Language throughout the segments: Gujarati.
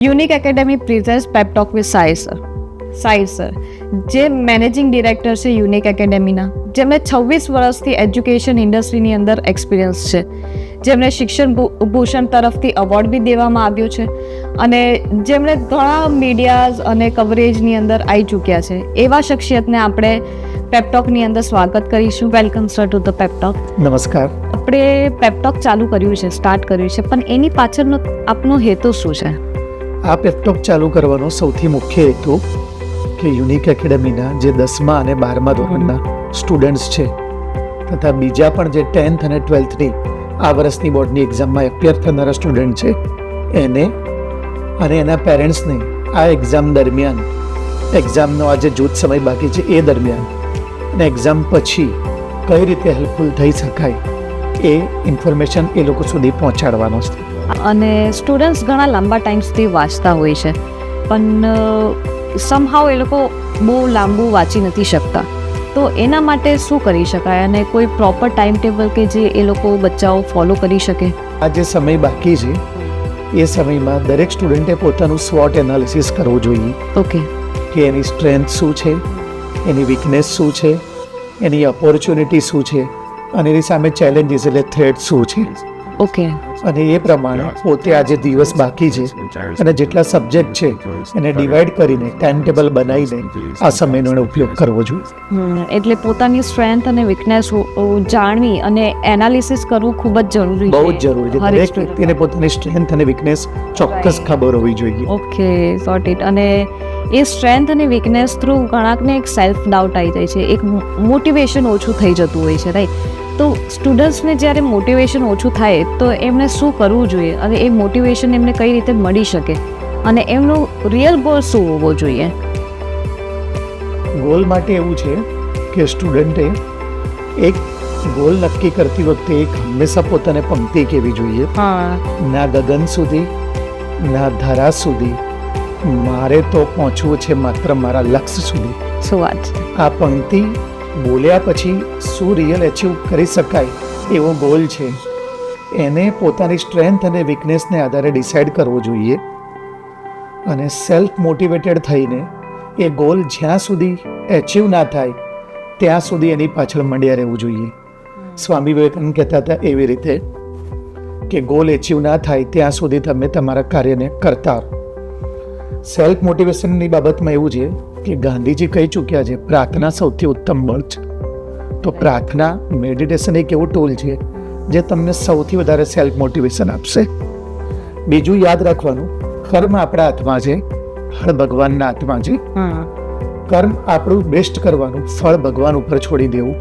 Unique academy presents pep talk with Sahir sir જે મેનેજિંગ ડિરેક્ટર છે યુનિક એકેડેમીના, જેમને 26 વર્ષથી એજ્યુકેશન ઇન્ડસ્ટ્રીની અંદર એક્સપિરિયન્સ છે, જેમને શિક્ષણ ભૂષણ તરફથી એવોર્ડ બી દેવામાં આવ્યો છે અને જેમણે ઘણા મીડિયાઝ અને કવરેજની અંદર આવી ચૂક્યા છે. એવા શખ્સિયતને આપણે પેપટોકની અંદર સ્વાગત કરીશું. Welcome sir to the pep talk. નમસ્કાર. આપણે પેપટોક ચાલુ કર્યું છે, સ્ટાર્ટ કર્યું છે, પણ એની પાછળનો આપનો હેતુ શું છે? આ પેપટોક ચાલુ કરવાનો સૌથી મુખ્ય હેતુ કે યુનિક એકેડેમીના જે 10મા અને 12મા ધોરણના સ્ટુડન્ટ્સ છે તથા બીજા પણ જે 10th અને 12thની આ વર્ષની બોર્ડની એક્ઝામમાં એપિયર થનારા સ્ટુડન્ટ છે એને અને એના પેરેન્ટ્સને આ એક્ઝામ દરમિયાન, એક્ઝામનો આ જે જૂથ સમય બાકી છે એ દરમિયાન અને એક્ઝામ પછી કઈ રીતે હેલ્પફુલ થઈ શકાય એ ઇન્ફોર્મેશન એ લોકો સુધી પહોંચાડવાનો છે. અને સ્ટુડન્ટ્સ ઘણા લાંબા ટાઈમ્સથી વાંચતા હોય છે, પણ સમહાવ એ લોકો બહુ લાંબુ વાંચી નથી શકતા. તો એના માટે શું કરી શકાય અને કોઈ પ્રોપર ટાઈમ ટેબલ કે જે એ લોકો બચ્ચાઓ ફોલો કરી શકે? આ જે સમય બાકી છે એ સમયમાં દરેક સ્ટુડન્ટે પોતાનું SWOT એનાલિસિસ કરવું જોઈએ. ઓકે. કે એની સ્ટ્રેન્થ શું છે, એની વીકનેસ શું છે, એની ઓપોર્ચ્યુનિટી શું છે અને એની સામે ચેલેન્જીસ એટલે થ્રેટ શું છે. ઓકે. અને એ પ્રમાણે પોતે આજે દિવસ બાકી છે અને જેટલા સબ્જેક્ટ છે એને ડિવાઈડ કરીને ટાઈમ ટેબલ બનાવીને આ સમયનો ઉપયોગ કરવો જોઈએ. એટલે પોતાની સ્ટ્રેન્થ અને વીકનેસ જાણવી અને એનાલિસિસ કરવું ખૂબ જ જરૂરી છે. બહુ જ જરૂરી છે. દરેક વ્યક્તિને પોતાની સ્ટ્રેન્થ અને વીકનેસ ચોક્કસ ખબર હોવી જોઈએ. Okay, sort it. અને એ સ્ટ્રેન્થ અને વીકનેસ થ્રુ ઘણાકને એક સેલ્ફ ડાઉટ આવી જાય છે, એક મોટિવેશન ઓછું થઈ જતું હોય છે, રાઈટ? તો સ્ટુડન્ટ્સને જ્યારે મોટિવેશન ઓછું થાય તો એમને શું કરવું જોઈએ અને એ મોટિવેશન એમને કઈ રીતે મળી શકે અને એમનો રિયલ ગોલ શું હોવો જોઈએ? ગોલ માટે એવું છે કે સ્ટુડન્ટે એક ગોલ નક્કી કરતી વખતે એક હંમેશા પોતાને પંક્તિ કહેવી જોઈએ. ના ગગન સુધી, ના ધરા સુધી, મારે તો પહોંચવું છે માત્ર મારા લક્ષ્ય સુધી. શું વાત! આ પંક્તિ બોલ્યા પછી શું રિયલ અચીવ કરી શકાય એવો ગોલ છે એને પોતાની સ્ટ્રેન્થ અને વીકનેસને આધારે ડિસાઇડ કરવો જોઈએ અને સેલ્ફ મોટિવેટેડ થઈને એ ગોલ જ્યાં સુધી એચીવ ના થાય ત્યાં સુધી એની પાછળ મંડ્યા રહેવું જોઈએ. સ્વામી વિવેકાનંદ કહેતા હતા એવી રીતે કે ગોલ એચીવ ના થાય ત્યાં સુધી તમે તમારા કાર્યને કરતા રહો. સેલ્ફ મોટિવેશનની બાબતમાં એવું છે કે ગાંધીજી કહી ચૂક્યા છે પ્રાર્થના સૌથી ઉત્તમ બળ છે. તો પ્રાર્થના, મેડિટેશન એક એવું ટૂલ છે જે તમને સૌથી વધારે સેલ્ફ મોટિવેશન આપશે. બીજું યાદ રાખવાનું, કર્મ આપણા હાથમાં છે, ફળ ભગવાનના હાથમાં છે. કર્મ આપણું બેસ્ટ કરવાનું, ફળ ભગવાન ઉપર છોડી દેવું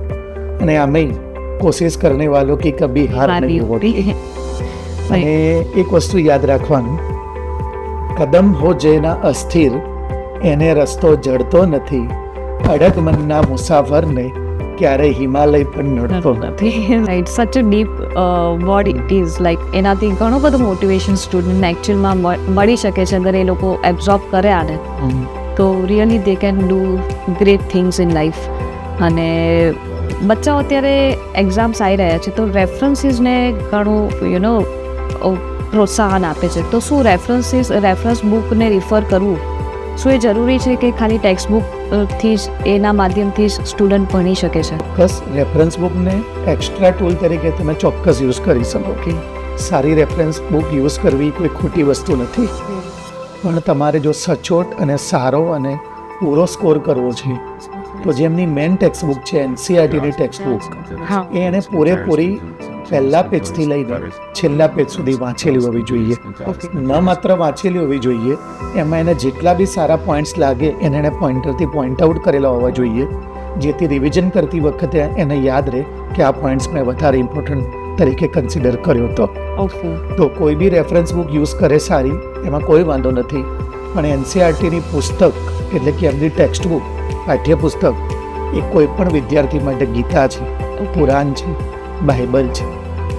અને આમે કોશિશ કરને વાલો કી કભી હાર નહીં હોતી. અને એક વસ્તુ યાદ રાખવાનું, કદમ હો જેના અસ્થિર એને રસ્તો જડતો નથી, અડગ મનના મુસાફરને ક્યારેય હિમાલય પણ નડતો નથી. Right, such a deep word it is. Like એનાથી ઘણું બધું મોટિવેશન સ્ટુડન્ટને એકચ્યુઅલમાં મળી શકે છે અગર એ લોકો એબ્ઝોર્બ કરે આને તો really they can do great things in life. અને બચ્ચાઓ અત્યારે એક્ઝામ્સ આવી રહ્યા છે તો રેફરન્સીસને ઘણું પ્રોત્સાહન આપે છે. તો શું રેફરન્સ બુકને રિફર કરવું શું એ જરૂરી છે કે ખાલી ટેક્સ્ટ બુકથી જ એના માધ્યમથી જ સ્ટુડન્ટ ભણી શકે છે? બસ રેફરન્સ બુકને એક્સ્ટ્રા ટૂલ તરીકે તમે ચોક્કસ યુઝ કરી શકો. ઓકે. સારી રેફરન્સ બુક યુઝ કરવી કોઈ ખોટી વસ્તુ નથી, પણ તમારે જો સચોટ અને સારો અને પૂરો સ્કોર કરવો છે તો જેમની મેન ટેક્સ્ટ બુક છે NCERTની ટેક્સ્ટ બુક, એ એને પૂરેપૂરી પહેલા પેજથી લઈને છેલ્લા પેજ સુધી વાંચેલી હોવી જોઈએ. ન માત્ર વાંચેલી હોવી જોઈએ, એમાં એને જેટલા બી સારા પોઈન્ટ્સ લાગે એને પોઈન્ટરથી પોઈન્ટ આઉટ કરેલા હોવા જોઈએ, જેથી રિવિઝન કરતી વખતે એને યાદ રહે કે આ પોઈન્ટ્સ મેં વધારે ઇમ્પોર્ટન્ટ તરીકે કન્સિડર કર્યો હતો. તો કોઈ બી રેફરન્સ બુક યુઝ કરે સારી, એમાં કોઈ વાંધો નથી, પણ NCERTની પુસ્તક એટલે કે એમની ટેક્સ્ટ બુક, પાઠ્યપુસ્તક એ કોઈ પણ વિદ્યાર્થી માટે ગીતા છે, કુરાન છે, બાઇબલ છે.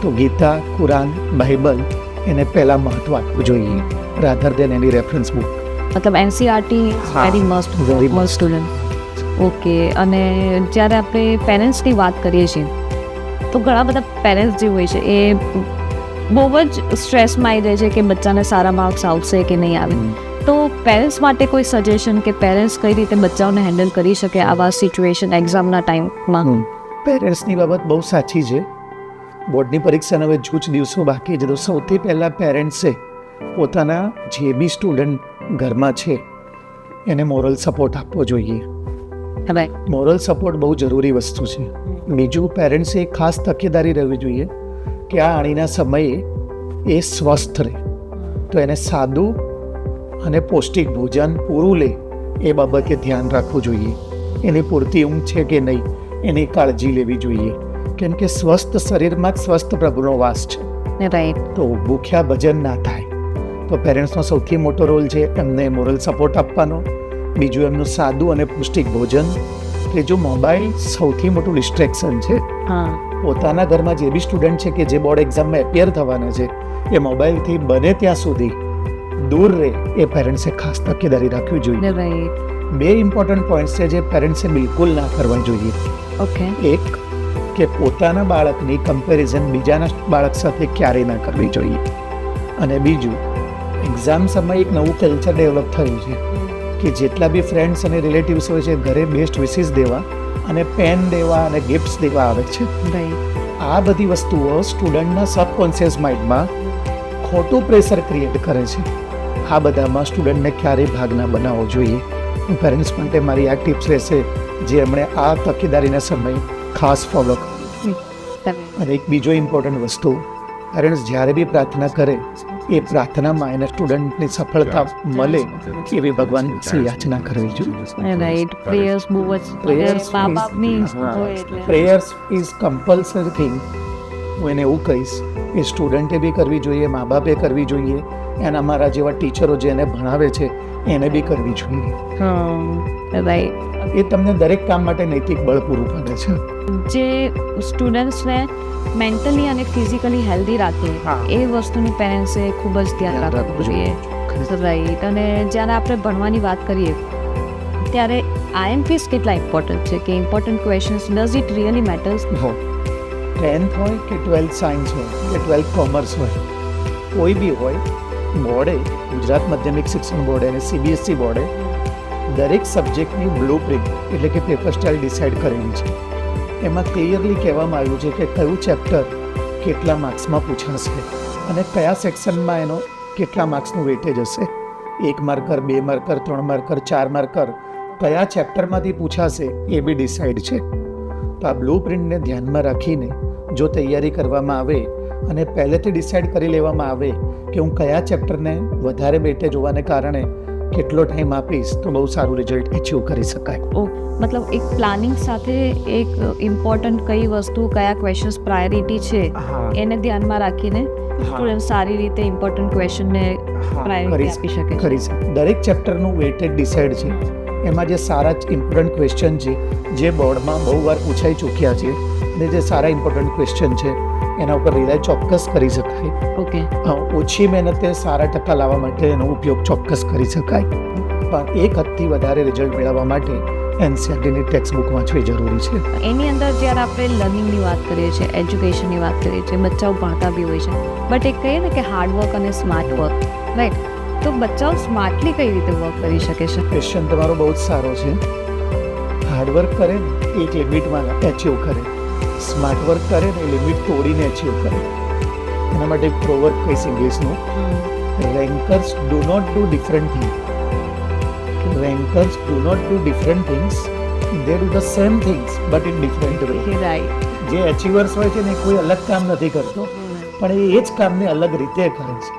તો ગીતા, કુરાન, બાઇબલ એને પહેલાં મહત્વ આપવું જોઈએ રાધર દેન એની રેફરન્સ બુક. મતલબ NCERT very must student. Okay. અને જ્યારે આપણે પેરેન્ટ્સની વાત કરીએ છીએ તો ઘણા બધા પેરેન્ટ્સ જે હોય છે એ બહુ જ સ્ટ્રેસમાં આવી જાય છે કે બચ્ચાને સારા માર્ક્સ આવશે કે નહીં આવે. તો પેરેન્ટ્સ માટે કોઈ સજેશન કે પેરેન્ટ્સ કઈ રીતે બચ્ચાઓને હેન્ડલ કરી શકે આવા સિચ્યુએશન એક્ઝામના ટાઈમમાં? પેરેન્ટ્સની બાબત બહુ સાચી છે. બોર્ડની પરીક્ષાના હવે જૂજ દિવસો બાકી છે, તો સૌથી પહેલાં પેરેન્ટ્સે પોતાના જે બી સ્ટુડન્ટ ઘરમાં છે એને મોરલ સપોર્ટ આપવો જોઈએ. મોરલ સપોર્ટ બહુ જરૂરી વસ્તુ છે. બીજું, પેરેન્ટ્સે ખાસ તકેદારી રહેવી જોઈએ કે આ આણીના સમયે એ સ્વસ્થ રહે, તો એને સાદું અને પૌષ્ટિક ભોજન પૂરું લે એ બાબતે ધ્યાન રાખવું જોઈએ. એની પૂરતી ઊંઘ છે કે નહીં એની કાળજી લેવી જોઈએ, કેમ કે સ્વસ્થ શરીરમાં જ સ્વસ્થ પ્રભુનો વાસ છે. રાઈટ. તો ભૂખ્યા ભજન ના થાય. તો પેરેન્ટ્સનો સૌથી મોટો રોલ છે એમને મોરલ સપોર્ટ આપવાનો. બીજું, એમનું સાદું અને પૌષ્ટિક ભોજન. ત્રીજું, મોબાઈલ સૌથી મોટું ડિસ્ટ્રેક્શન છે. પોતાના ઘરમાં જે બી સ્ટુડન્ટ છે કે જે બોર્ડ એક્ઝામમાં એપિયર થવાના છે એ મોબાઈલથી બને ત્યાં સુધી દૂર રહે એ પેરેન્ટ્સે ખાસ તકેદારી રાખવી જોઈએ. બે ઇમ્પોર્ટન્ટ પોઈન્ટ્સ છે જે પેરેન્ટ્સે બિલકુલ ના કરવા જોઈએ. ઓકે. એક, કે પોતાના બાળકની કમ્પેરિઝન બીજાના બાળક સાથે ક્યારેય ના કરવી જોઈએ. અને બીજું, એક્ઝામ સમયે એક નવું કલ્ચર ડેવલપ થયું છે કે જેટલા બી ફ્રેન્ડ્સ અને રિલેટિવ્સ હોય છે ઘરે બેસ્ટ વિશિસ દેવા અને પેન દેવા અને ગિફ્ટ્સ દેવા આવે છે. આ બધી વસ્તુઓ સ્ટુડન્ટના સબકોન્શિયસ માઇન્ડમાં ખોટું પ્રેશર ક્રિએટ કરે છે. આ બધામાં સ્ટુડન્ટને ક્યારેય ભાગ ના બનાવવો જોઈએ. પેરેન્ટ્સ માટે મારી આ ટિપ્સ રહેશે જે એમણે આ તકેદારીના સમયે ખાસ ફોલો કરવી. અને એક બીજો ઇમ્પોર્ટન્ટ વસ્તુ, પેરેન્ટ્સ જ્યારે બી પ્રાર્થના કરે એ પ્રાર્થનામાં એના સ્ટુડન્ટની સફળતા મળે એવી ભગવાન શ્રી યાચના કરવી જોઈએ. રાઈટ. પ્રેયર્સ બહુ જ પ્રેયર્સ ઇઝ કમ્પલસરી થિંગ. હું એને એવું કહીશ કે સ્ટુડન્ટે બી કરવી જોઈએ, મા બાપે કરવી જોઈએ, એના મારા જેવા ટીચરો જે એને ભણાવે છે એને બી કરવી જોઈએ. રાઈટ. એ તમને દરેક કામ માટે નૈતિક બળ પૂરું પાડે છે. જે સ્ટુડન્ટ્સને મેન્ટલી અને ફિઝિકલી હેલ્ધી રાખે એ વસ્તુની પેરેન્ટ્સે ખૂબ જ ધ્યાન રાખવું જોઈએ. રાઈટ. અને જ્યારે આપણે ભણવાની વાત કરીએ ત્યારે IMPs કેટલા ઇમ્પોર્ટન્ટ છે કે important questions does it really matters? 10th હોય કે 12th સાયન્સ હોય કે 12th કોમર્સ હોય, કોઈ બી હોય, બોર્ડે, ગુજરાત માધ્યમિક શિક્ષણ બોર્ડે અને CBSE બોર્ડે દરેક સબ્જેક્ટની બ્લુપ્રિન્ટ એટલે કે પેપર સ્ટાઇલ ડિસાઇડ કરેલી છે. એમાં ક્લિયરલી કહેવામાં આવ્યું છે કે કયું ચેપ્ટર કેટલા માર્ક્સમાં પૂછાશે અને કયા સેક્શનમાં એનો કેટલા માર્ક્સનું વેટેજ હશે. 1 માર્કર, 2 માર્કર, 3 માર્કર, 4 માર્કર કયા ચેપ્ટરમાંથી પૂછાશે એ બી ડિસાઇડ છે. તો આ બ્લુપ્રિન્ટને ધ્યાનમાં રાખીને જો તૈયારી કરવામાં આવે અને પહેલેથી ડિસાઇડ કરી લેવામાં આવે કે હું કયા ચેપ્ટરને વધારે વેટેજ હોવાને કારણે કેટલો ટાઈમ આપીશ તો બહુ સારું રિઝલ્ટ અચીવ કરી શકાય. મતલબ એક પ્લાનિંગ સાથે એક ઇમ્પોર્ટન્ટ કઈ વસ્તુ, કયા ક્વેશ્ચન્સ પ્રાયોરિટી છે એને ધ્યાનમાં રાખીને સ્ટુડન્ટ સારી રીતે ઇમ્પોર્ટન્ટ ક્વેશ્ચનને પ્રાયોરિટી આપી શકે. કરી શકે. દરેક ચેપ્ટરનું વેટેજ ડિસાઇડ છે. એમાં જે સારા ઇમ્પોર્ટન્ટ ક્વેશ્ચન છે જે બોર્ડમાં બહુ વાર પૂછાઈ ચૂક્યા છે અને જે સારા ઇમ્પોર્ટન્ટ ક્વેશ્ચન છે એના ઉપર રિલાય ચોક્કસ કરી શકાય. ઓકે. ઓછી મહેનતે સારા ટકા લાવવા માટે એનો ઉપયોગ ચોક્કસ કરી શકાય. પણ એક હદથી વધારે રિઝલ્ટ મેળવવા માટે NCERTની ટેક્સ્ટ બુક વાંચવી જરૂરી છે. એની અંદર જ્યારે આપણે લર્નિંગની વાત કરીએ છીએ, એજ્યુકેશનની વાત કરીએ છીએ, બચ્ચાઓ ભણતા બી હોય છે, બટ એક કહીએ ને કે હાર્ડવર્ક અને સ્માર્ટ વર્ક, રાઈટ? તો બચ્ચાઓ સ્માર્ટલી કઈ રીતે વર્ક કરી શકે છે? ક્વેશ્ચન તમારો બહુ જ સારો છે. હાર્ડવર્ક કરે એક લિમિટમાં એચીવ કરે, સ્માર્ટ વર્ક કરે ને લિમિટ તોડીને એચીવ કરે. એના માટે એક પ્રોવર્બ કહીશ ઇંગ્લિશનું, rankers do not do different thing. Rankers do not do different things, they do the same things but in different way. Right. જે એચીવર્સ હોય છે ને કોઈ અલગ કામ નથી કરતો, પણ એ જ કામને અલગ રીતે કરે છે.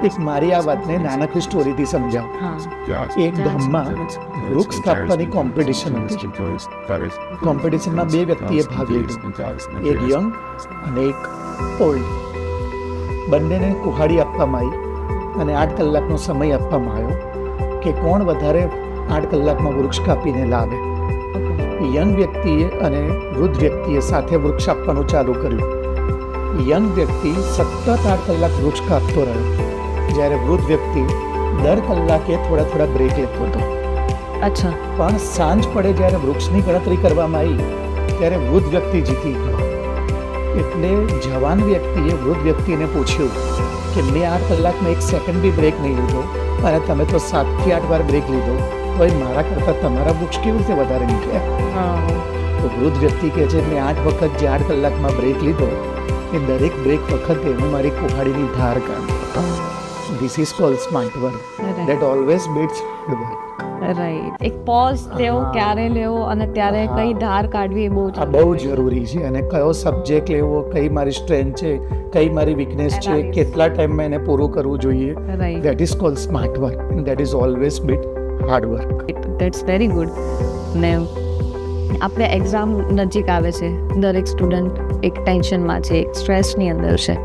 એક મારી આ વાતને નાનકડી સ્ટોરીથી સમજાવું. એક ગામમાં વૃક્ષ કાપવાની કોમ્પિટિશન હતી. કોમ્પિટિશનમાં 2 વ્યક્તિએ ભાગ લીધો, એક યંગ અને એક ઓલ્ડ. બંનેને કુહાડી આપવામાં આવી અને 8 કલાકનો સમય આપવામાં આવ્યો કે કોણ વધારે 8 કલાકમાં વૃક્ષ કાપીને લાવે. યંગ વ્યક્તિએ અને વૃદ્ધ વ્યક્તિએ સાથે વૃક્ષ આપવાનું ચાલુ કર્યું. યંગ વ્યક્તિ સતત 8 કલાક વૃક્ષ કાપતો રહ્યો, જ્યારે વૃદ્ધ વ્યક્તિ દર કલાકે થોડા બ્રેક લેતો હતો. અચ્છા. પણ સાંજ પડે જ્યારે વૃક્ષની ગણતરી કરવામાં આવી ત્યારે વૃદ્ધ વ્યક્તિ જીતી ગયો. એટલે જવાન વ્યક્તિએ વૃદ્ધ વ્યક્તિને પૂછ્યું કે મેં 8 કલાકમાં 1 સેકન્ડ બી બ્રેક નહીં લીધો અને તમે તો 7 થી 8 વાર બ્રેક લીધો, તો એ મારા કરતાં તમારા બુક્સ કેવી રીતે વધારે નીકળ્યા? તો વૃદ્ધ વ્યક્તિ કહે છે મેં 8 વખત જે 8 કલાકમાં બ્રેક લીધો એ દરેક બ્રેક વખતે હું મારી કુહાડીની ધાર કાઢતો. This is called smart work that always beats hard work. Right, એક પોઝ લેવો, ક્યારે લેવો અને ત્યારે કઈ ધાર કાઢવી એ આ બહુ જરૂરી છે. અને કયો સબ્જેક્ટ લેવો, કઈ મારી સ્ટ્રેન્થ છે, કઈ મારી વીકનેસ છે, કેટલા ટાઈમમાં એને પૂરું કરવું જોઈએ, right, that is called smart work and that is always bit hard work. That's very good. ને આપણે એક્ઝામ નજીક આવે છે, દરેક સ્ટુડન્ટ એક ટેન્શનમાં છે, એક સ્ટ્રેસની અંદર છે,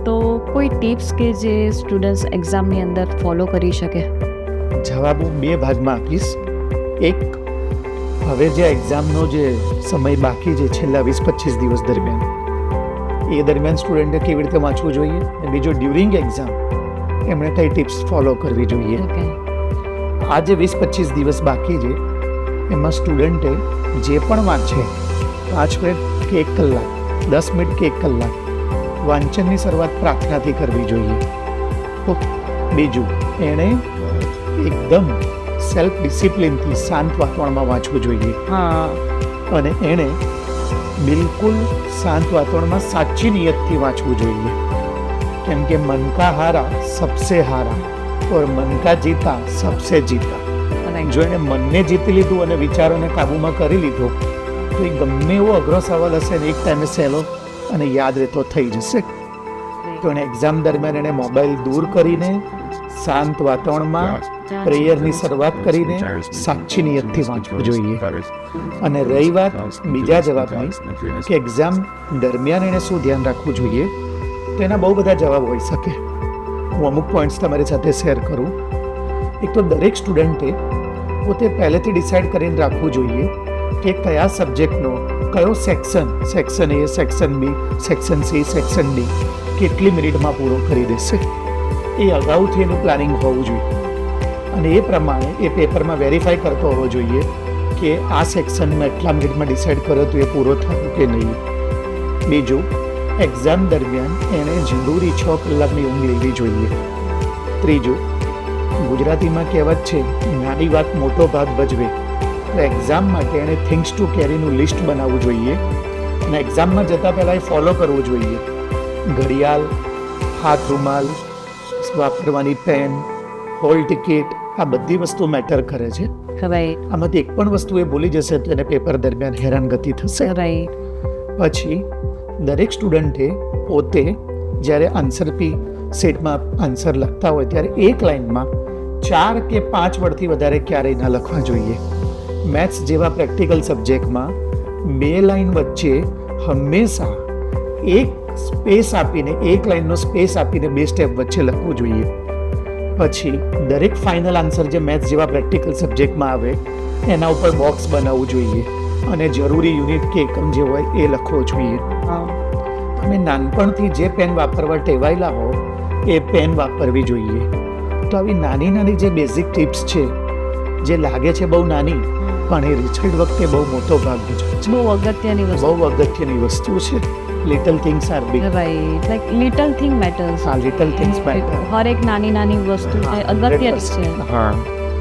તો કોઈ ટિપ્સ કે જે સ્ટુડન્ટ્સ એક્ઝામની અંદર ફોલો કરી શકે? જવાબ હું 2 ભાગમાં આપીશ. એક, હવે જે એક્ઝામનો જે સમય બાકી છે છેલ્લા 20-25 દિવસ દરમિયાન, એ દરમિયાન સ્ટુડન્ટે કેવી રીતે વાંચવું જોઈએ, અને બીજો ડ્યુરિંગ એક્ઝામ એમણે કઈ ટિપ્સ ફોલો કરવી જોઈએ. આ જે 20-25 દિવસ બાકી છે એમાં સ્ટુડન્ટે જે પણ વાંચે 5 મિનિટ કે 1 કલાક, 10 મિનિટ કે 1 કલાક વાંચનની શરૂઆત પ્રાર્થનાથી કરવી જોઈએ. બીજું, એણે એકદમ સેલ્ફ ડિસિપ્લિનથી શાંત વાતાવરણમાં વાંચવું જોઈએ. અને એણે બિલકુલ શાંત વાતાવરણમાં સાચી નિયતથી વાંચવું જોઈએ. કેમ કે મન કા હારા સબસે હારા ઓર મન કા જીતા સબસે જીતા. જો એને મનને જીતી લીધું અને વિચારોને કાબૂમાં કરી લીધો તો એ ગમે એવો અઘરો સવાલ હશે ને એક ટાઈમે સહેલો અને યાદ રહેતો થઈ જશે. તો એને એક્ઝામ દરમિયાન એને મોબાઈલ દૂર કરીને શાંત વાતાવરણમાં પ્રેયરની શરૂઆત કરીને સાચી નિયતથી વાંચવું જોઈએ. અને રહી વાત બીજા જવાબની કે એક્ઝામ દરમિયાન એને શું ધ્યાન રાખવું જોઈએ, તો એના બહુ બધા જવાબ હોઈ શકે. હું અમુક પોઈન્ટ્સ તમારી સાથે શેર કરું. એક તો દરેક સ્ટુડન્ટે પોતે પહેલેથી ડિસાઇડ કરીને રાખવું જોઈએ કે કયા સબ્જેક્ટનો કયો section A, section B, section C, section D કેટલી મિનિટમાં પૂરો કરી દેશે. એ અગાઉથી એનું પ્લાનિંગ હોવું જોઈએ અને એ પ્રમાણે એ પેપરમાં વેરીફાઈ કરતો હોવો જોઈએ કે આ સેક્શનમાં એટલા મિનિટમાં ડિસાઇડ કર્યો તો એ પૂરો થયો કે નહીં. બીજું, એક્ઝામ દરમિયાન એણે જરૂરી 6 કલાકની ઊંઘ લેવી જોઈએ. ત્રીજું, ગુજરાતીમાં કહેવત છે નાની વાત મોટો ભાગ ભજવે, તો એક્ઝામ માટે એણે થિંગ્સ ટુ કેરીનું લિસ્ટ બનાવવું જોઈએ અને એક્ઝામમાં જતાં પહેલાં એ ફોલો કરવું જોઈએ. ઘડિયાળ, હાથ રૂમાલ, વાપરવાની પેન, હોલ ટિકિટ, આ બધી વસ્તુ મેટર કરે છે. આમાંથી એક પણ વસ્તુ એ ભૂલી જશે તો એને પેપર દરમિયાન હેરાનગતિ થશે. પછી દરેક સ્ટુડન્ટે પોતે જ્યારે આન્સર સેટમાં આન્સર લખતા હોય ત્યારે એક લાઇનમાં 4 કે 5 વર્ડથી વધારે ક્યારેય ના લખવા જોઈએ. મેથ્સ જેવા પ્રેક્ટિકલ સબ્જેક્ટમાં 2 લાઇન વચ્ચે હંમેશા એક સ્પેસ આપીને, એક લાઇનનો સ્પેસ આપીને 2 સ્ટેપ વચ્ચે લખવું જોઈએ. પછી દરેક ફાઇનલ આન્સર જે મેથ્સ જેવા પ્રેક્ટિકલ સબ્જેક્ટમાં આવે એના ઉપર બોક્સ બનાવવું જોઈએ અને જરૂરી યુનિટ કે એકમ જે હોય એ લખવો જોઈએ. તમે નાનપણથી જે પેન વાપરવા ટેવાયેલા હો એ પેન વાપરવી જોઈએ. તો આવી નાની નાની જે બેઝિક ટિપ્સ છે જે લાગે છે બહુ નાની પણ એ રિઝલ્ટ વખતે બહુ મોટો ભાગ ભજવે છે. બહુ અગત્યની વસ્તુ છે. Little things are big. Right, like little thing matters. હા, લિટલ થિંગ્સ મેટર. હર એક નાની નાની વસ્તુ અગત્ય છે. હા,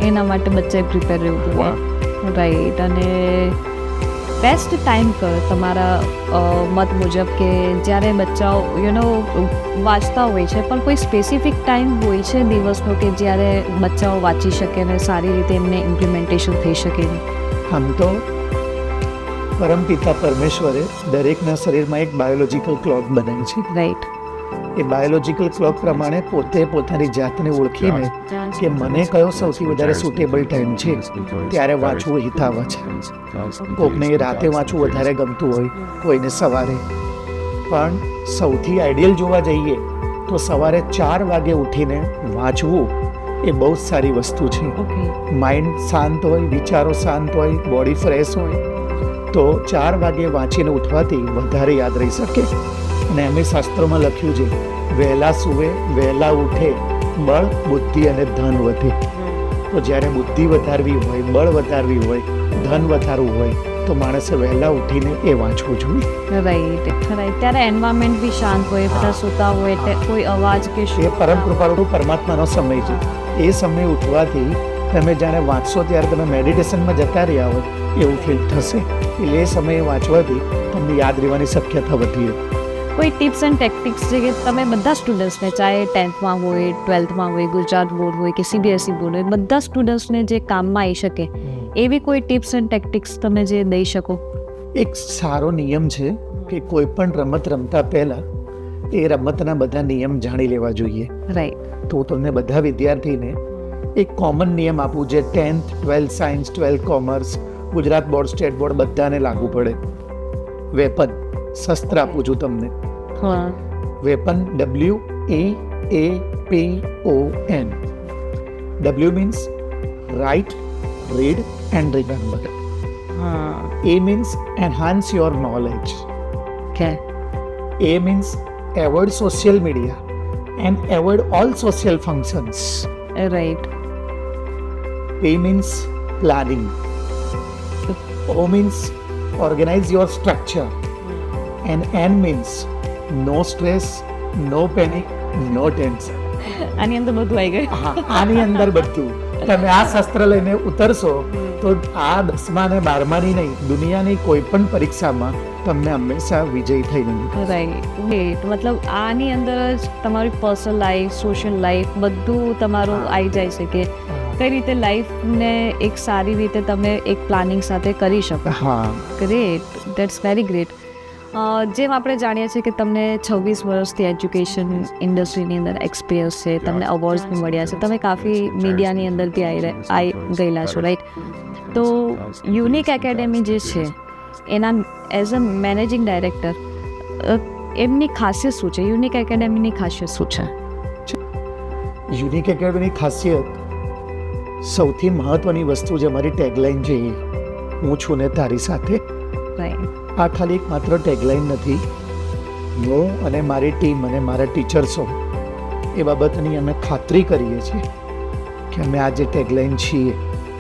એના માટે બચ્ચાએ પ્રિપેર રહેવું જોઈએ. રાઈટ. અને બેસ્ટ ટાઈમ કયો તમારા મત મુજબ કે જ્યારે બચ્ચાઓ વાંચતા હોય છે, પણ કોઈ સ્પેસિફિક ટાઈમ હોય છે દિવસનો કે જ્યારે બચ્ચાઓ વાંચી શકે અને સારી રીતે એમને ઇમ્પ્લિમેન્ટેશન થઈ શકે? આમ તો પરમપિતા પરમેશ્વરે દરેકના શરીરમાં એક બાયોલોજિકલ ક્લોક બનાવી છે. રાઈટ. એ બાયોલોજિકલ ક્લોક પ્રમાણે પોતે પોતાની જાતને ઓળખીને કે મને કયો સૌથી વધારે સુટેબલ ટાઈમ છે ત્યારે વાંચવું હિતાવહ છે. કોકને રાતે વાંચવું વધારે ગમતું હોય, કોઈને સવારે. પણ સૌથી આઈડિયલ જોવા જઈએ તો સવારે 4 વાગે ઉઠીને વાંચવું એ બહુ જ સારી વસ્તુ છે. માઇન્ડ શાંત હોય, વિચારો શાંત હોય, બોડી ફ્રેશ હોય, તો 4 વાગે વાંચીને ઉઠવાથી વધારે યાદ રહી શકે. અને એમ શાસ્ત્રોમાં લખ્યું છે વહેલા સૂવે વહેલા ઉઠે બળ, બુદ્ધિ અને ધન વધે. તો જ્યારે બુદ્ધિ વધારવી હોય, બળ વધારવી હોય, ધન વધારવું હોય તો માણસે વહેલા ઉઠીને એ વાંચવું જોઈએ. Right right. ત્યારે એન્વાયરમેન્ટ બી શાંત હોય, બધા સૂતા હોય, એટલે કોઈ અવાજ કે એ પરમ કૃપાળુ પરમાત્માનો સમય છે. એ સમય ઉઠવાથી તમે જાણે વાંચશો ત્યારે તમે મેડિટેશનમાં જતા રહ્યા હોય એવું ફીલ થશે. એટલે એ સમયે વાંચવાથી તમને યાદ રહેવાની શક્યતા વધી રહે. કોઈ ટિપ્સ એન્ડ ટેક્ટિક્સ છે કે તમે બધા સ્ટુડન્ટ્સને, ચાહે 10th હોય, 12th હોય, ગુજરાત બોર્ડ હોય કે CBSE બોર્ડ હોય, બધા સ્ટુડન્ટ્સને જે કામમાં આવી શકે એવી કોઈ ટિપ્સ એન્ડ ટેક્ટિક્સ તમે જે દઈ શકો? એક સારો નિયમ છે કે કોઈ પણ રમત રમતા પહેલા એ રમતના બધા નિયમ જાણી લેવા જોઈએ. રાઈટ. તો તમને બધા વિદ્યાર્થીને એક કોમન નિયમ આપું જે 10th 12th science, 12th commerce, Gujarat board, state board બધાને લાગુ પડે. વેપન, શસ્ત્ર આપું છું તમને. હા. Weapon, WEAPON. W means write, read and remember. હા. A means enhance your knowledge. Okay. A means avoid social media and avoid all social functions. Right. P means planning. O means organize your structure. And N means no stress, no panic, no tension. આની અંદર બધું આવી ગયું. હા, આની અંદર બધું. તમે આ શસ્ત્ર લઈને ઉતરશો તો આ 10મા અને 12માની નહીં, દુનિયાની કોઈ પણ પરીક્ષામાં તમને હંમેશા વિજય થઈને નીકળશે. રાઈટ. મતલબ આની અંદર જ તમારી પર્સનલ લાઈફ, સોશિયલ લાઈફ બધું તમારું આવી જાય છે કે કઈ રીતે લાઈફને એક સારી રીતે તમે એક પ્લાનિંગ સાથે કરી શકો. હા. Great, that's very great. જેમ આપણે જાણીએ છીએ કે તમને 26 વર્ષથી એજ્યુકેશન ઇન્ડસ્ટ્રીની અંદર એક્સપિરિયન્સ છે, તમને અવોર્ડ્સ બી મળ્યા છે, તમે કાફી મીડિયાની અંદરથી આવી ગયેલા છો, રાઈટ? તો યુનિક એકેડેમી જે છે એના એઝ અ મેનેજિંગ ડાયરેક્ટર એમની ખાસિયત શું છે? યુનિક એકેડેમીની ખાસિયત શું છે? યુનિક એકેડમીની ખાસિયત, સૌથી મહત્વની વસ્તુ જે મારી ટેગલાઇન છે એ હું છું ને તારી સાથે. રાઈટ. આ ખાલી એક માત્ર ટેગલાઇન નથી. હું અને મારી ટીમ અને મારા ટીચર્સો એ બાબતની અમે ખાતરી કરીએ છીએ કે અમે આ જે ટેગલાઇન છીએ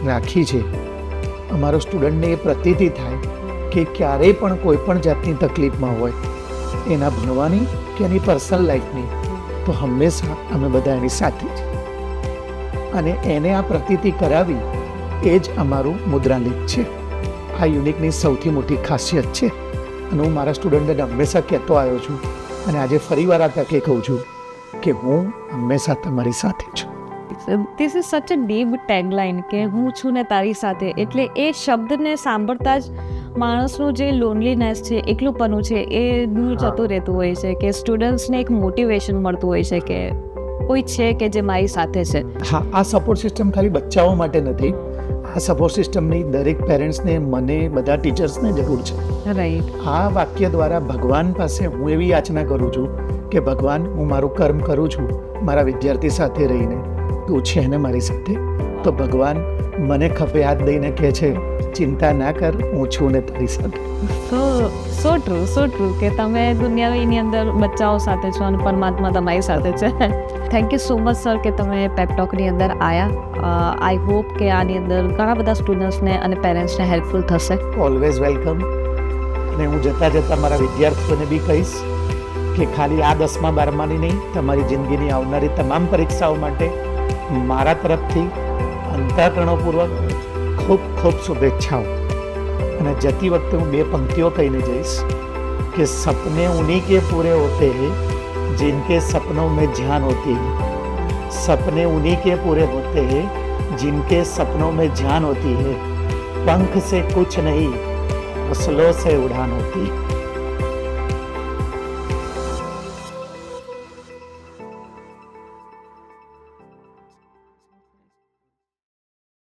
રાખી છે, અમારો સ્ટુડન્ટને એ પ્રતીતિ થાય કે ક્યારેય પણ કોઈ પણ જાતની તકલીફમાં હોય, એના ભણવાની કે એની પર્સનલ લાઈફની, તો હંમેશા અમે બધા એની સાથે જ. અને એને આ પ્રતીતિ કરાવી એ જ અમારું મુદ્રાલેખ છે. આ યુનિકની સૌથી મોટી ખાસિયત છે. અને હું મારા સ્ટુડન્ટને હંમેશા કહેતો આવ્યો છું અને આજે ફરીવાર આ તકે કહું છું કે હું હંમેશા તમારી સાથે છું. ધીસ ઇઝ સચ અ ડીપ ટેગલાઇન કે હું છું ને તારી સાથે. એટલે એ શબ્દને સાંભળતા જ માણસનું જે લોનલીનેસ છે, એકલુંપણું છે, એ દૂર જતું રહેતું હોય છે કે સ્ટુડન્ટ્સને એક મોટિવેશન મળતું હોય છે કે કોઈ છે કે જે મારી સાથે છે. હા, આ સપોર્ટ સિસ્ટમ ખાલી બચ્ચાઓ માટે નથી. આ સપોર્ટ સિસ્ટમની દરેક પેરેન્ટ્સને, મને, બધા ટીચર્સને જરૂર છે. રાઈટ. આ વાક્ય દ્વારા ભગવાન પાસે હું એવી યાચના કરું છું કે ભગવાન, હું મારું કર્મ કરું છું મારા વિદ્યાર્થી સાથે રહીને, તું છે ને મારી સાથે. તો ભગવાન મને ખભે હાથ દઈને કહે છે, ચિંતા ના કર, હું છું ને તારી સાથે. સો ટ્રુ કે તમે દુનિયાની અંદર બચ્ચાઓ સાથે છો અને પરમાત્મા તમારી સાથે છે. Thank you so much sir કે તમે પેપટોકની અંદર આવ્યા. આઈ હોપ કે આની અંદર ઘણા બધા સ્ટુડન્ટ્સને અને પેરેન્ટ્સને હેલ્પફુલ થશે. Always welcome. અને હું જતાં મારા વિદ્યાર્થીઓને બી કહીશ કે ખાલી આ 10મા 12માની નહીં, તમારી જિંદગીની આવનારી તમામ પરીક્ષાઓ માટે મારા તરફથી અંતઃકરણપૂર્વક ખૂબ ખૂબ શુભેચ્છાઓ. અને જતી વખતે હું 2 પંક્તિઓ કહીને જઈશ કે સપને ઉन्हीं के पूरे होते हैं जिनके सपनों में जान होती है. सपने उन्हीं के पूरे होते हैं जिनके सपनों में जान होती है. पंख से कुछ नहीं, हौसलों से उड़ान होती है.